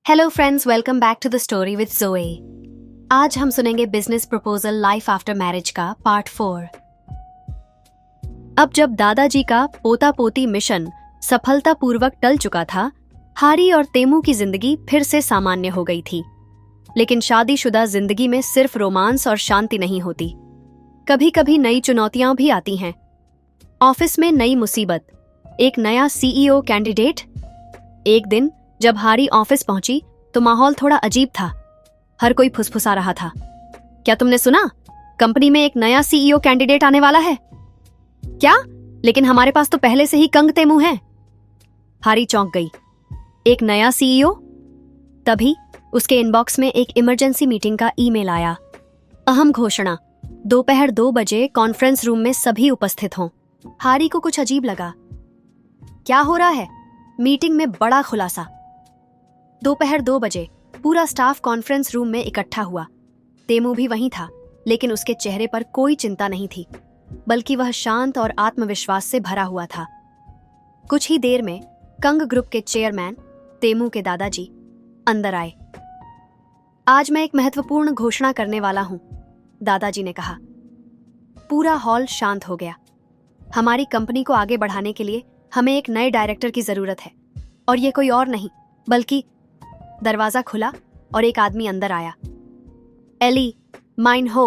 Hello friends, welcome back to the story with Zoe. आज हम सुनेंगे business proposal life after marriage का part 4। अब जब दादाजी का पोता पोती मिशन सफलतापूर्वक टल चुका था, हारी और तेमू की जिंदगी फिर से सामान्य हो गई थी। लेकिन शादीशुदा जिंदगी में सिर्फ रोमांस और शांति नहीं होती, कभी कभी नई चुनौतियां भी आती हैं। ऑफिस में नई मुसीबत, एक नया सीईओ कैंडिडेट। एक दिन जब हारी ऑफिस पहुंची तो माहौल थोड़ा अजीब था। हर कोई फुसफुसा रहा था। क्या तुमने सुना? कंपनी में एक नया सीईओ कैंडिडेट आने वाला है। क्या? लेकिन हमारे पास तो पहले से ही कंग तेमू है। हारी चौंक गई। एक नया सीईओ? तभी उसके इनबॉक्स में एक इमरजेंसी मीटिंग का ईमेल आया। अहम घोषणा, दोपहर 2 बजे कॉन्फ्रेंस रूम में सभी उपस्थित हों। हारी को कुछ अजीब लगा। क्या हो रहा है? मीटिंग में बड़ा खुलासा। दोपहर 2 बजे पूरा स्टाफ कॉन्फ्रेंस रूम में इकट्ठा हुआ। तेमू भी वहीं था, लेकिन उसके चेहरे पर कोई चिंता नहीं थी, बल्कि वह शांत और आत्मविश्वास से भरा हुआ था। कुछ ही देर में कंग ग्रुप के चेयरमैन तेमू के दादाजी अंदर आए। आज मैं एक महत्वपूर्ण घोषणा करने वाला हूं, दादाजी ने कहा। पूरा हॉल शांत हो गया। हमारी कंपनी को आगे बढ़ाने के लिए हमें एक नए डायरेक्टर की जरूरत है, और ये कोई और नहीं बल्कि। दरवाजा खुला और एक आदमी अंदर आया। एली माइन हो।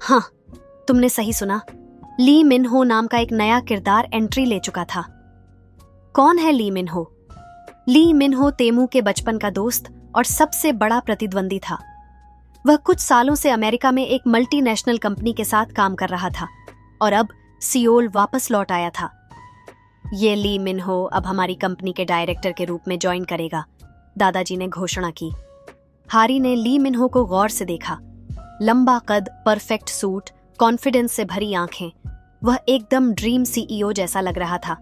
हाँ, तुमने सही सुना। ली मिन हो नाम का एक नया किरदार एंट्री ले चुका था। कौन है ली मिन हो? ली मिन हो तेमू के बचपन का दोस्त और सबसे बड़ा प्रतिद्वंदी था। वह कुछ सालों से अमेरिका में एक मल्टीनेशनल कंपनी के साथ काम कर रहा था और अब सियोल वापस लौट आया था। ये ली मिन हो अब हमारी कंपनी के डायरेक्टर के रूप में ज्वाइन करेगा, दादाजी ने घोषणा की। हारी ने ली मिन हो को गौर से देखा। लंबा कद, परफेक्ट सूट, कॉन्फिडेंस से भरी आंखें। वह एकदम ड्रीम सीईओ जैसा लग रहा था।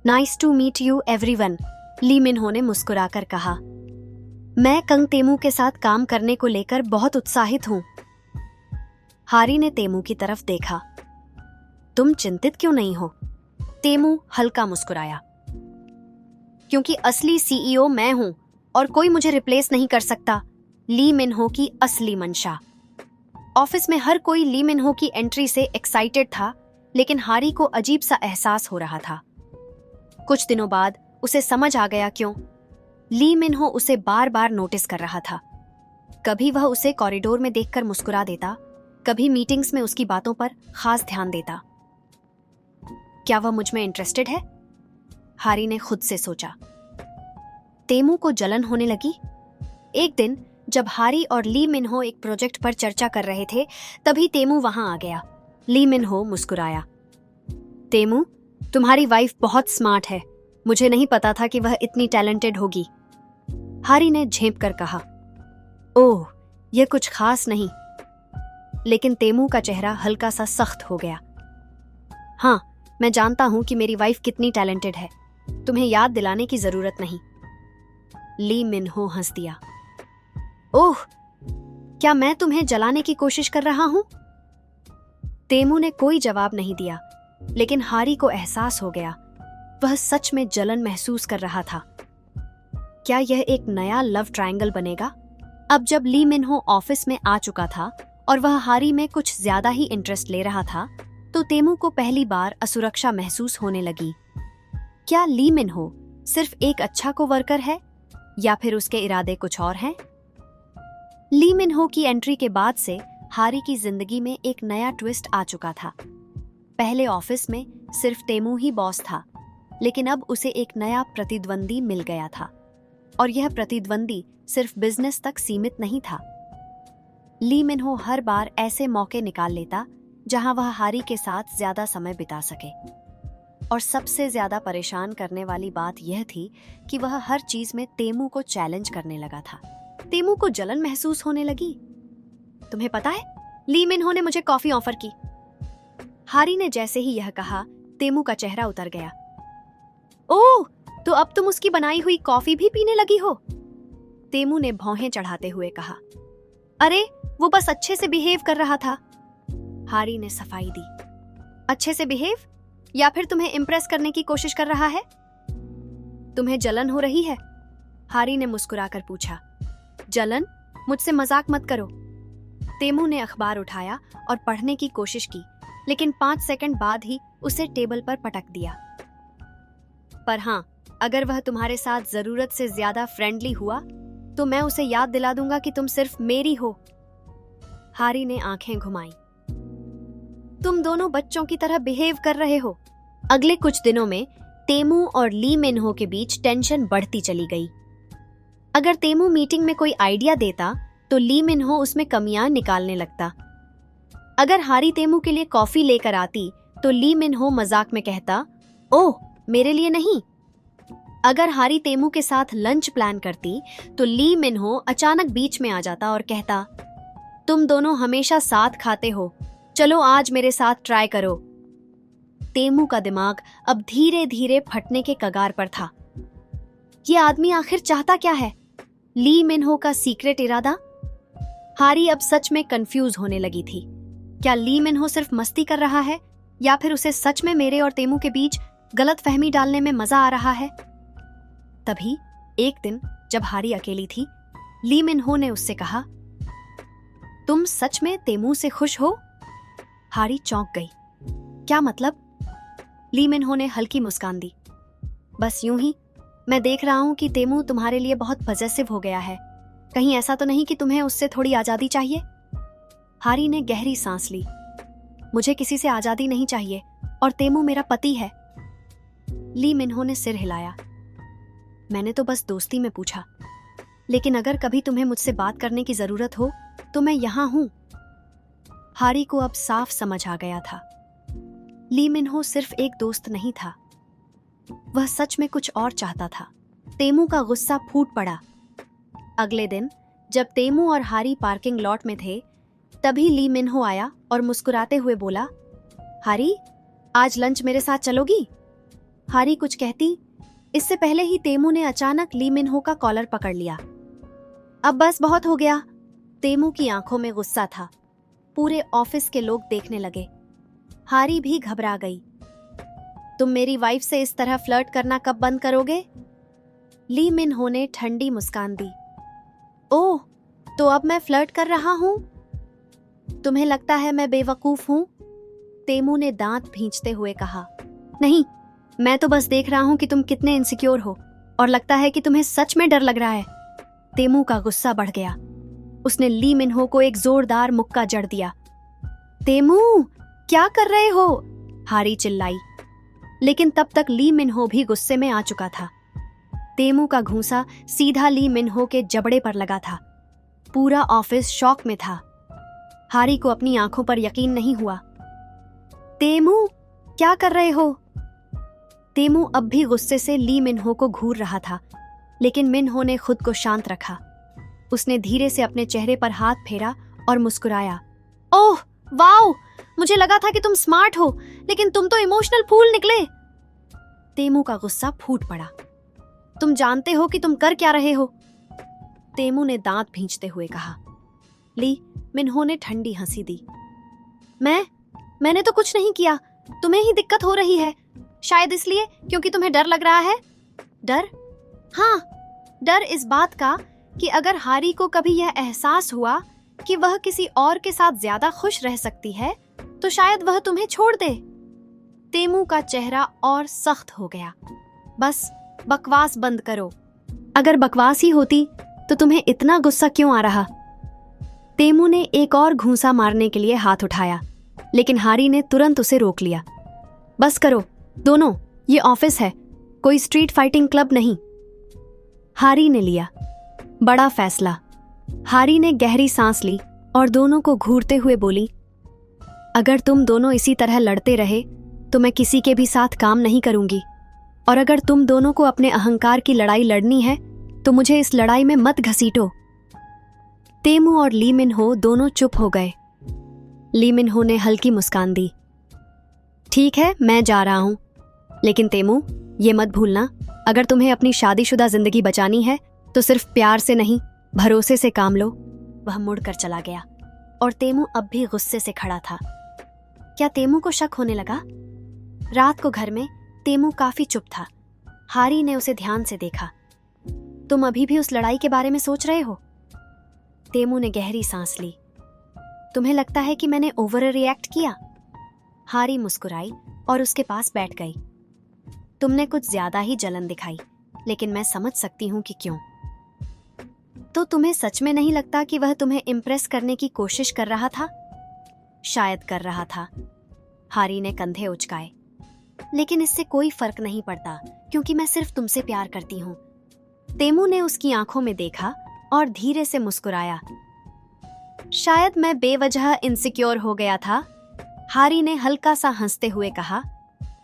Nice to meet you everyone, Lee Min Ho ने मुस्कुराकर कहा। मैं कंग तेमू के साथ काम करने को लेकर बहुत उत्साहित हूं। हारी ने तेमू की तरफ देखा। तुम चिंतित क्यों नहीं हो? तेमू हल्का मुस्कुराया। क्योंकि असली सीईओ मैं हूं और कोई मुझे रिप्लेस नहीं कर सकता। ली मिन हो की असली मंशा। ऑफिस में हर कोई ली मिन हो की एंट्री से एक्साइटेड था, लेकिन हारी को अजीब सा एहसास हो रहा था। कुछ दिनों बाद उसे समझ आ गया क्यों। ली मिन हो उसे बार बार नोटिस कर रहा था। कभी वह उसे कॉरिडोर में देखकर मुस्कुरा देता, कभी मीटिंग्स में उसकी बातों पर खास ध्यान देता। क्या वह मुझ में इंटरेस्टेड है? हारी ने खुद से सोचा। तेमू को जलन होने लगी। एक दिन जब हारी और ली मिन हो एक प्रोजेक्ट पर चर्चा कर रहे थे, तभी तेमू वहां आ गया। ली मिन हो मुस्कुराया। तेमू, तुम्हारी वाइफ बहुत स्मार्ट है। मुझे नहीं पता था कि वह इतनी टैलेंटेड होगी। हारी ने झेंप कर कहा। ओह, यह कुछ खास नहीं। लेकिन तेमू का चेहरा हल्का सा सख्त हो गया। हाँ, मैं जानता हूं कि मेरी वाइफ कितनी टैलेंटेड है। तुम्हें याद दिलाने की जरूरत नहीं। ली मिन हो हंस दिया। ओह, क्या मैं तुम्हें जलाने की कोशिश कर रहा हूं? तेमू ने कोई जवाब नहीं दिया, लेकिन हारी को एहसास हो गया वह सच में जलन महसूस कर रहा था। क्या यह एक नया लव ट्रायंगल बनेगा? अब जब ली मिन हो ऑफिस में आ चुका था और वह हारी में कुछ ज्यादा ही इंटरेस्ट ले रहा था, तो तेमू को पहली बार असुरक्षा महसूस होने लगी। क्या ली मिन हो सिर्फ एक अच्छा कोवर्कर है या फिर उसके इरादे कुछ और हैं? ली मिन हो की एंट्री के बाद से हारी की जिंदगी में एक नया ट्विस्ट आ चुका था। पहले ऑफिस में सिर्फ तेमू ही बॉस था, लेकिन अब उसे एक नया प्रतिद्वंदी मिल गया था, और यह प्रतिद्वंदी सिर्फ बिजनेस तक सीमित नहीं था। ली मिन हो हर बार ऐसे मौके निकाल लेता जहां वह हारी के साथ ज्यादा समय बिता सके। और सबसे ज्यादा परेशान करने वाली बात यह थी कि वह हर चीज में तेमू को चैलेंज करने लगा था। तेमू को जलन महसूस होने लगी। तुम्हें पता है, ली मिन हो ने मुझे कॉफी ऑफर की। हारी ने जैसे ही यह कहा, तेमू का चेहरा उतर गया। ओह, तो अब तुम उसकी बनाई हुई कॉफी भी पीने लगी हो? तेमू ने भौहें चढ़ाते हुए कहा। अरे, वो बस अच्छे से बिहेव कर रहा था। हारी ने सफाई दी। अच्छे से बिहेव, या फिर तुम्हें इम्प्रेस करने की कोशिश कर रहा है? तुम्हें जलन हो रही है? हारी ने मुस्कुराकर पूछा। जलन, मुझसे मजाक मत करो। तेमू ने अखबार उठाया और पढ़ने की कोशिश की, लेकिन 5 सेकंड बाद ही उसे टेबल पर पटक दिया। पर हाँ, अगर वह तुम्हारे साथ जरूरत से ज्यादा फ्रेंडली हुआ तो मैं उसे याद दिला दूंगा कि तुम सिर्फ मेरी हो। हारी ने आंखें घुमाई। तुम दोनों बच्चों की तरह बिहेव कर रहे हो। अगले कुछ दिनों में तेमू और ली मिन हो के बीच टेंशन बढ़ती चली गई। अगर तेमू मीटिंग में कोई आइडिया देता तो ली मिन हो उसमें कमियां निकालने लगता। अगर हारी तेमू के लिए कॉफी लेकर आती तो ली मिन हो मजाक में कहता, ओह, मेरे लिए नहीं। अगर हारी तेमू के साथ लंच प्लान करती तो ली मिन हो अचानक बीच में आ जाता और कहता, तुम दोनों हमेशा साथ खाते हो, चलो आज मेरे साथ ट्राई करो। तेमू का दिमाग अब धीरे धीरे फटने के कगार पर था। ये आदमी आखिर चाहता क्या है? ली मिन हो का सीक्रेट इरादा? हारी अब सच में कंफ्यूज होने लगी थी। क्या ली मिन हो सिर्फ मस्ती कर रहा है या फिर उसे सच में मेरे और तेमू के बीच गलत फहमी डालने में मजा आ रहा है? तभी एक दिन जब हारी अकेली थी, ली मिन हो ने उससे कहा, तुम सच में तेमू से खुश हो? हारी चौंक गई। क्या मतलब? ली मिन हो ने हल्की मुस्कान दी। बस यूं ही, मैं देख रहा हूं कि तेमू तुम्हारे लिए बहुत पजेसिव हो गया है। कहीं ऐसा तो नहीं कि तुम्हें उससे थोड़ी आजादी चाहिए? हारी ने गहरी सांस ली। मुझे किसी से आजादी नहीं चाहिए और तेमू मेरा पति है। ली मिन हो ने सिर हिलाया। मैंने तो बस दोस्ती में पूछा, लेकिन अगर कभी तुम्हें मुझसे बात करने की जरूरत हो तो मैं यहां हूं। हारी को अब साफ समझ आ गया था, ली मिन हो सिर्फ एक दोस्त नहीं था, वह सच में कुछ और चाहता था। तेमू का गुस्सा फूट पड़ा। अगले दिन जब तेमू और हारी पार्किंग लॉट में थे, तभी ली मिन हो आया और मुस्कुराते हुए बोला, हारी, आज लंच मेरे साथ चलोगी? हारी कुछ कहती, इससे पहले ही तेमू ने अचानक ली मिन हो का कॉलर पकड़ लिया। अब बस बहुत हो गया। तेमू की आंखों में गुस्सा था। पूरे ऑफिस के लोग देखने लगे। हारी भी घबरा गई। तुम मेरी वाइफ से इस तरह फ्लर्ट करना कब बंद करोगे? ली मिन हो ने ठंडी मुस्कान दी। ओह, तो अब मैं फ्लर्ट कर रहा हूं? तुम्हें लगता है मैं बेवकूफ हूं? तेमू ने दांत भींचते हुए कहा। नहीं, मैं तो बस देख रहा हूं कि तुम कितने इनसिक्योर हो और लगता है कि तुम्हें सच में डर लग रहा है। तेमू का गुस्सा बढ़ गया। उसने ली मिन हो को एक जोरदार मुक्का जड़ दिया। तेमू, क्या कर रहे हो? हारी चिल्लाई। लेकिन तब तक ली मिन हो भी गुस्से में आ चुका था। तेमू का घूंसा सीधा ली मिन हो के जबड़े पर लगा था। पूरा ऑफिस शॉक में था। हारी को अपनी आंखों पर यकीन नहीं हुआ। तेमू, क्या कर रहे हो? तेमू अब भी गुस्से से ली मिन हो को घूर रहा था, लेकिन मिन हो ने खुद को शांत रखा। उसने धीरे से अपने चेहरे पर हाथ फेरा और मुस्कुराया। ओह वाओ, मुझे लगा था कि तुम स्मार्ट हो, लेकिन तुम तो इमोशनल फूल निकले। तेमू का गुस्सा फूट पड़ा। तुम जानते हो कि तुम कर क्या रहे हो? तेमू ने दांत भींचते हुए कहा। ली मिन हो ने ठंडी हंसी दी। मैंने तो कुछ नहीं किया। तुम्हें ही दिक्कत हो रही है, शायद इसलिए क्योंकि तुम्हें डर लग रहा है। डर? हाँ, डर इस बात का कि अगर हारी को कभी यह एहसास हुआ कि वह किसी और के साथ ज्यादा खुश रह सकती है तो शायद वह तुम्हें छोड़ दे। तेमू का चेहरा और सख्त हो गया। बस बकवास बंद करो। अगर बकवास ही होती तो तुम्हें इतना गुस्सा क्यों आ रहा? तेमू ने एक और घूंसा मारने के लिए हाथ उठाया, लेकिन हारी ने तुरंत उसे रोक लिया। बस करो दोनों, ये ऑफिस है, कोई स्ट्रीट फाइटिंग क्लब नहीं। हारी ने लिया बड़ा फैसला। हारी ने गहरी सांस ली और दोनों को घूरते हुए बोली, अगर तुम दोनों इसी तरह लड़ते रहे तो मैं किसी के भी साथ काम नहीं करूंगी, और अगर तुम दोनों को अपने अहंकार की लड़ाई लड़नी है तो मुझे इस लड़ाई में मत घसीटो। तेमू और ली मिन हो दोनों चुप हो गए। ली मिन हो ने हल्की मुस्कान दी। ठीक है, मैं जा रहा हूं, लेकिन तेमू, ये मत भूलना, अगर तुम्हें अपनी शादीशुदा जिंदगी बचानी है तो सिर्फ प्यार से नहीं, भरोसे से काम लो। वह मुड़कर चला गया और तेमू अब भी गुस्से से खड़ा था। क्या तेमू को शक होने लगा? रात को घर में तेमू काफी चुप था। हारी ने उसे ध्यान से देखा। तुम अभी भी उस लड़ाई के बारे में सोच रहे हो? तेमू ने गहरी सांस ली। तुम्हें लगता है कि मैंने ओवर रिएक्ट किया? हारी मुस्कुराई और उसके पास बैठ गई। तुमने कुछ ज्यादा ही जलन दिखाई, लेकिन मैं समझ सकती हूं कि क्यों। तो तुम्हें सच में नहीं लगता कि वह तुम्हें इम्प्रेस करने की कोशिश कर रहा था? शायद कर रहा था। हारी ने कंधे उचकाए। लेकिन इससे कोई फर्क नहीं पड़ता, क्योंकि मैं सिर्फ तुमसे प्यार करती हूं। तेमू ने उसकी आंखों में देखा और धीरे से मुस्कुराया। शायद मैं बेवजह इनसिक्योर हो गया था। हारी ने हल्का सा हंसते हुए कहा।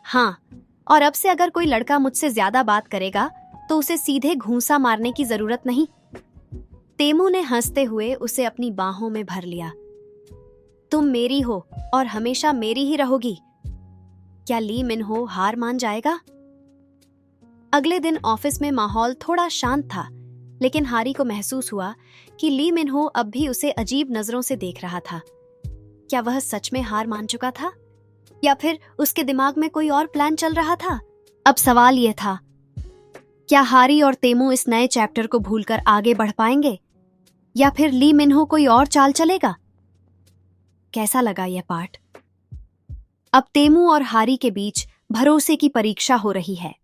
हाँ, और अब से अगर कोई लड़का मुझसे ज्यादा बात करेगा तो उसे सीधे घूंसा मारने की जरूरत नहीं। तेमू ने हंसते हुए उसे अपनी बाहों में भर लिया। तुम मेरी हो और हमेशा मेरी ही रहोगी। क्या ली मिन हो हार मान जाएगा? अगले दिन ऑफिस में माहौल थोड़ा शांत था, लेकिन हारी को महसूस हुआ कि ली मिन हो अब भी उसे अजीब नजरों से देख रहा था। क्या वह सच में हार मान चुका था, या फिर उसके दिमाग में कोई और प्लान चल रहा था? अब सवाल यह था, क्या हारी और तेमू इस नए चैप्टर को भूलकर आगे बढ़ पाएंगे, या फिर ली मिन हो कोई और चाल चलेगा? कैसा लगा यह पार्ट? अब तेमू और हारी के बीच भरोसे की परीक्षा हो रही है।